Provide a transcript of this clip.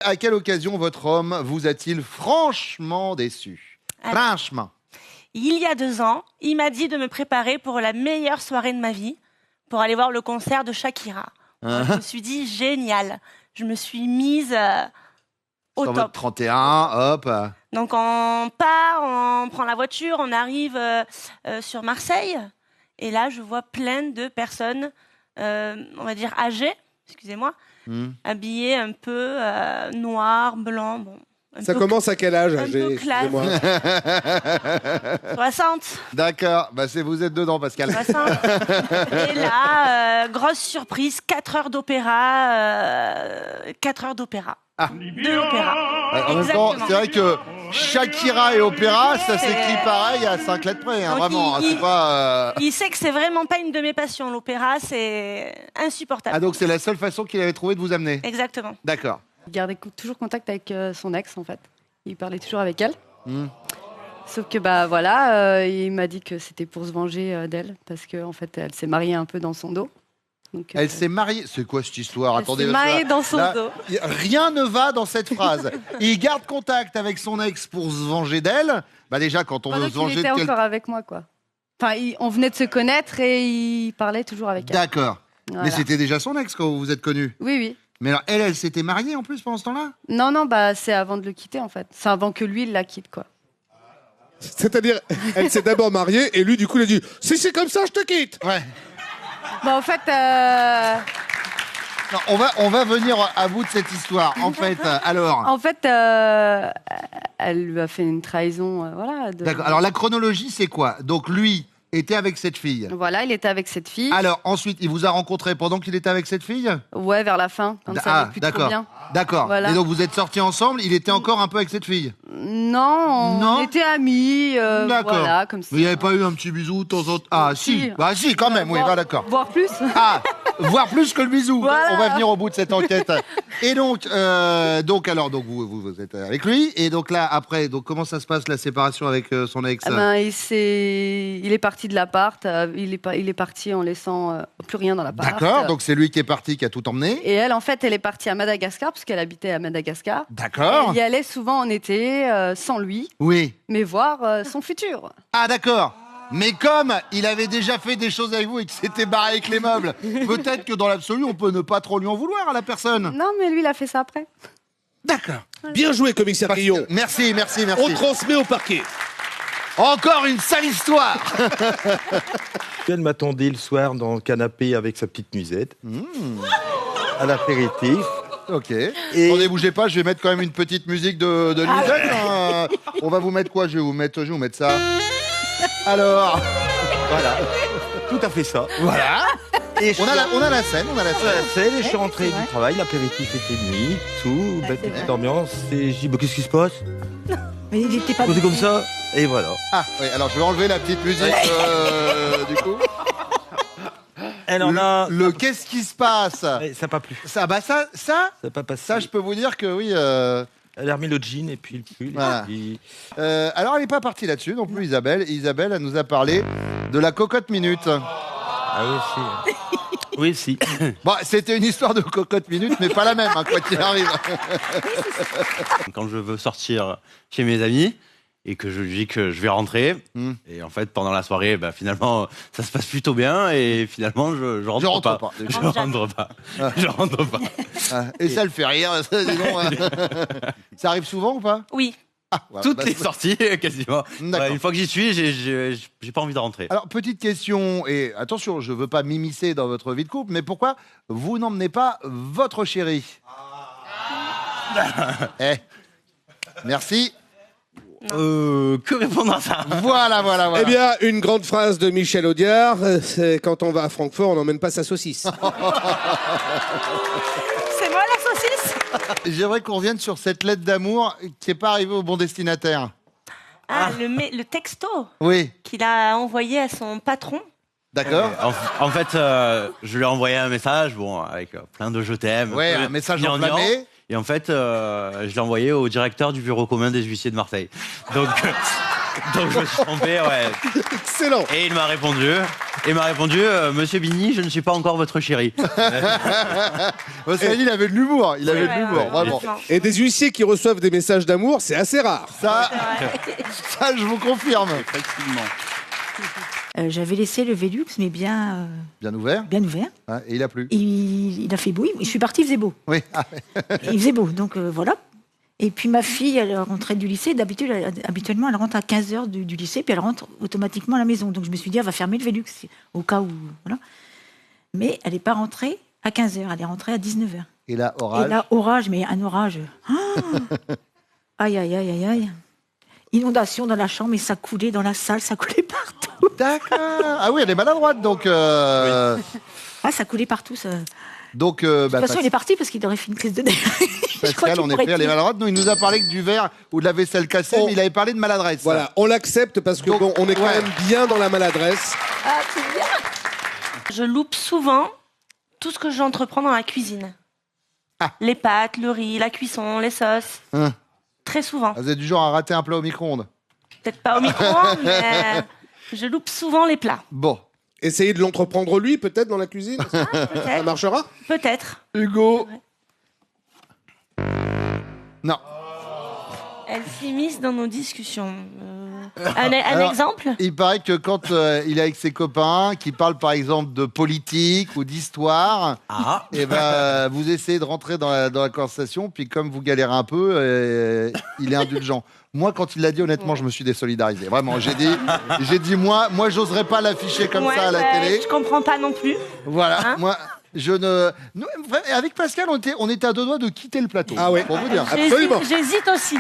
À quelle occasion votre homme vous a-t-il franchement déçu? Franchement. Il y a 2 ans, il m'a dit de me préparer pour la meilleure soirée de ma vie, pour aller voir le concert de Shakira. Moi, je me suis dit, génial. Je me suis mise au Sur top. votre 31, hop. Donc on part, on prend la voiture, on arrive sur Marseille. Et là, je vois plein de personnes, on va dire âgées, excusez-moi, habillées un peu noir, blanc. Bon, Ça commence à quel âge? un peu classe. 60. D'accord, bah vous êtes dedans, Pascal. 60. Et là, grosse surprise, 4 heures d'opéra. 4 heures d'opéra. Ah. 2 opéras. En même temps, c'est vrai que Shakira et opéra, ça s'écrit pareil à 5 lettres près, hein, Donc, vraiment. C'est pas. Il sait que c'est vraiment pas une de mes passions. L'opéra, c'est insupportable. Ah, donc c'est la seule façon qu'il avait trouvé de vous amener. Exactement. D'accord. Il gardait toujours contact avec son ex, en fait. Il parlait toujours avec elle. Sauf que, il m'a dit que c'était pour se venger d'elle, parce qu'en fait, elle s'est mariée un peu dans son dos. Donc, Elle s'est mariée. C'est quoi cette histoire? elle Attendez. s'est mariée dans son là, dos. Rien ne va dans cette phrase. Il garde contact avec son ex pour se venger d'elle. Bah déjà, quand on veut se Pendant venger qu'il de était quelqu'un. encore avec moi, quoi. Enfin, on venait de se connaître et il parlait toujours avec elle. D'accord. Voilà. Mais c'était déjà son ex quand vous vous êtes connus. Oui, oui. Mais alors, elle s'était mariée en plus pendant ce temps-là? Non, c'est avant de le quitter, en fait. C'est avant que lui, il la quitte, quoi. C'est-à-dire, elle s'est d'abord mariée et lui, du coup, il a dit « Si c'est comme ça, je te quitte !» Ouais. En fait... Non, on va venir à bout de cette histoire. En fait, alors. En fait, elle lui a fait une trahison, voilà. D'accord. Alors la chronologie, c'est quoi? Donc lui était avec cette fille. Voilà, il était avec cette fille. Alors ensuite, il vous a rencontré pendant qu'il était avec cette fille? Ouais, vers la fin, quand ça allait plus trop bien. D'accord. Voilà. Et donc vous êtes sortis ensemble. Il était encore un peu avec cette fille? Non, on était amis, D'accord. voilà, comme ça. Mais il n'y avait pas eu un petit bisou de temps en temps? Ah si. Bah si, quand même. Oui, d'accord. Voire plus. Ah, voire plus que le bisou. Voilà. On va venir au bout de cette enquête. Et donc vous êtes avec lui. Et donc là, après, donc comment ça se passe la séparation avec son ex? Il est parti de l'appart. Il est parti en laissant plus rien dans l'appart. D'accord. Donc c'est lui qui est parti, qui a tout emmené. Et elle, en fait, elle est partie à Madagascar parce qu'elle habitait à Madagascar. D'accord. Elle y allait souvent en été sans lui. Oui. Mais voir son futur. Ah d'accord. Mais comme il avait déjà fait des choses avec vous et qu'il s'était barré avec les meubles, peut-être que dans l'absolu, on peut ne pas trop lui en vouloir à la personne. Non, mais lui, il a fait ça après. D'accord. Bien joué, commissaire Guillon. Merci. On transmet au parquet. Encore une sale histoire. Elle m'attendait le soir dans le canapé avec sa petite musette. À l'apéritif. Ok. Attendez, bougez pas, je vais mettre quand même une petite musique de Lisette. Hein. On va vous mettre quoi? Je vais vous mettre ça. Alors. Voilà. Tout à fait ça. Voilà. Et On a la scène. et je suis rentré du travail, l'apéritif était nuit, tout, belle petite ambiance. Et je dis, qu'est-ce qui se passe? Mais il était pas... C'est comme ça. Et voilà. Ah, oui, alors je vais enlever la petite musique du coup. Elle en a... Qu'est-ce qui se passe? Ça n'a pas plu. Ça n'a pas passé. Ça, je peux vous dire que oui. Elle a remis le jean et puis le pull. Voilà. Et puis... alors, elle n'est pas partie là-dessus non plus, Isabelle. Isabelle, elle nous a parlé de la cocotte minute. Ah oui, si. Oui, si. Bon, c'était une histoire de cocotte minute, mais pas la même, hein, quoi qu'il arrive. Quand je veux sortir chez mes amis et que je lui dis que je vais rentrer, et en fait, pendant la soirée, finalement, ça se passe plutôt bien, et finalement, je rentre pas. Je rentre pas. Et ça le fait rire, ça, dis donc. Ça arrive souvent ou pas? Oui. Ah, voilà, Toutes les sorties, quasiment. D'accord. Une fois que j'y suis, j'ai pas envie de rentrer. Alors, petite question, et attention, je veux pas m'immiscer dans votre vie de couple, mais pourquoi vous n'emmenez pas votre chérie? Merci. Que répondre à ça? Voilà. Eh bien, une grande phrase de Michel Audiard, c'est quand on va à Francfort, on n'emmène pas sa saucisse. C'est moi la saucisse? J'aimerais qu'on revienne sur cette lettre d'amour qui n'est pas arrivée au bon destinataire. Le texto Oui. qu'il a envoyé à son patron. D'accord. En fait, je lui ai envoyé un message, avec plein de je t'aime. Ouais, un message enflammé. Et en fait, je l'ai envoyé au directeur du bureau commun des huissiers de Marseille. Donc, Donc je me suis trompé, ouais. Excellent. Et il m'a répondu, Monsieur Bini, je ne suis pas encore votre chéri. Céline, il avait de l'humour. Il avait de Ouais, l'humour, ouais, vraiment. honnêtement. Et des huissiers qui reçoivent des messages d'amour, c'est assez rare. Ça, je vous confirme. Effectivement. J'avais laissé le Velux, mais bien ouvert. Hein, et il a plu. Il a fait beau. Je suis partie, il faisait beau. Oui. Ah, Il faisait beau, donc voilà. Et puis ma fille, elle rentrait du lycée. D'habitude, habituellement, elle rentre à 15h du lycée, puis elle rentre automatiquement à la maison. Donc je me suis dit, elle va fermer le Velux, au cas où. Voilà. Mais elle n'est pas rentrée à 15h, elle est rentrée à 19h. Et là, orage. Et là, orage, mais un orage. Ah aïe, aïe, aïe, aïe, aïe. Inondation dans la chambre, et ça coulait dans la salle, ça coulait partout. D'accord. Ah oui, elle est maladroite, donc. Ah, ça coulait partout. Ça. Donc, De toute façon, il est parti parce qu'il aurait fait une crise de nerfs. Pascal, on est prêt, elle est maladroite. Non, il nous a parlé que du verre ou de la vaisselle cassée, mais il avait parlé de maladresse. Voilà, on l'accepte parce que Donc, bon, on est quand ouais. même bien dans la maladresse. Ah, c'est bien. Je loupe souvent tout ce que j'entreprends dans la cuisine. Les pâtes, le riz, la cuisson, les sauces. Hein. Très souvent. Vous êtes du genre à rater un plat au micro-ondes. Peut-être pas au micro-ondes, mais je loupe souvent les plats. Bon. Essayez de l'entreprendre lui, peut-être, dans la cuisine. Ça Peut-être. marchera. Peut-être. Hugo. Non. Elle s'immisce dans nos discussions. Un Alors, exemple? Il paraît que quand il est avec ses copains, qui parlent par exemple de politique ou d'histoire, et ben vous essayez de rentrer dans la conversation, puis comme vous galérez un peu, il est indulgent. Moi, quand il l'a dit, honnêtement, je me suis désolidarisé. Vraiment, j'ai dit moi, j'oserais pas l'afficher comme ça à la télé. Je comprends pas non plus. Voilà, Hein moi. Je ne. Nous, avec Pascal, on était à deux doigts de quitter le plateau. Ah ouais. Pour vous dire. Absolument. J'hésite aussi.